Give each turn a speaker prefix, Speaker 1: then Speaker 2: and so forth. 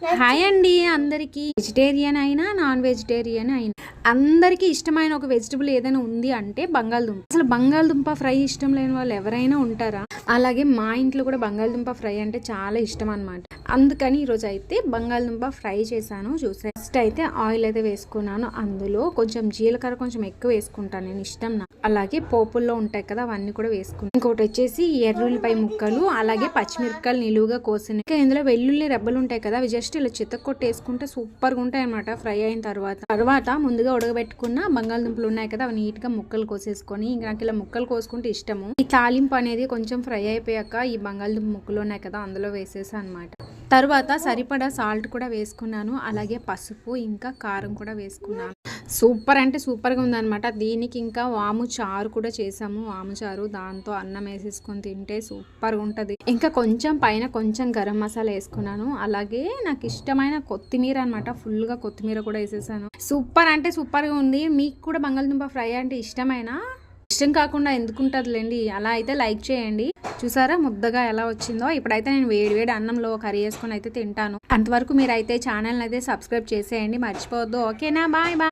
Speaker 1: Hi అండి అందరికీ. Vegetarian అయినా నాన్ వెజిటేరియన్ అయినా అందరికీ ఇష్టమైన ఒక వెజిటబుల్ ఏదైనా ఉంది అంటే బంగాళదుంప. అసలు బంగాళదుంప ఫ్రై ఇష్టం లేని వాళ్ళు ఎవరైనా ఉంటారా? అలాగే మా ఇంట్లో కూడా బంగాళదుంప ఫ్రై అంటే చాలా ఇష్టం అనమాట. అందుకని ఈరోజు అయితే బంగాళదుంప ఫ్రై చేశాను. చూసా ఫస్ట్ అయితే ఆయిల్ అయితే వేసుకున్నాను. అందులో కొంచెం జీలకర్ర కొంచెం ఎక్కువ వేసుకుంటాను, నేను ఇష్టం నాకు. అలాగే పోపుల్లో ఉంటాయి కదా, అవన్నీ కూడా వేసుకున్నాను. ఇంకోటి వచ్చేసి ఎర్రుల్లిపాయ ముక్కలు, అలాగే పచ్చిమిరపకాయలు నిలువుగా కోసినాయి. ఇంకా ఇందులో వెల్లుల్లి రెబ్బలు ఉంటాయి కదా, అవి జస్ట్ ఇలా చితక్ కొట్టేసుకుంటే సూపర్గా ఉంటాయి అనమాట ఫ్రై అయిన తర్వాత ముందుగా ఉడకబెట్టుకున్న బంగాళదుంపలు ఉన్నాయి కదా, అవి నీట్ గా ముక్కలు కోసేసుకొని, ఇంకా నాకు ఇలా ముక్కలు కోసుకుంటే ఇష్టము. ఈ తాలింపు అనేది కొంచెం ఫ్రై అయిపోయాక ఈ బంగాళదుంప ముక్కలు ఉన్నాయి కదా అందులో వేసేసా అనమాట. తర్వాత సరిపడా సాల్ట్ కూడా వేసుకున్నాను, అలాగే పసుపు ఇంకా కారం కూడా వేసుకున్నాను. సూపర్ అంటే సూపర్గా ఉందన్నమాట. దీనికి ఇంకా వాము చారు కూడా చేసాము. వాము చారు దాంతో అన్నం వేసేసుకొని తింటే సూపర్గా ఉంటుంది. ఇంకా కొంచెం పైన కొంచెం గరం మసాలా వేసుకున్నాను, అలాగే నాకు ఇష్టమైన కొత్తిమీర అనమాట, ఫుల్గా కొత్తిమీర కూడా వేసేసాను. సూపర్ అంటే సూపర్గా ఉంది. మీకు కూడా బంగాళదుంప ఫ్రై అంటే ఇష్టమైనా? ఇష్టం కాకుండా ఎందుకుంటుందిలేండి. అలా అయితే లైక్ చేయండి. చూసారా ముద్దగా ఎలా వచ్చిందో. ఇప్పుడైతే నేను వేడి అన్నంలో కర్రీ వేసుకొని అయితే తింటాను. అంతవరకు మీరైతే ఛానల్ని అయితే సబ్స్క్రైబ్ చేసేయండి, మర్చిపోవద్దు. ఓకేనా? Bye bye.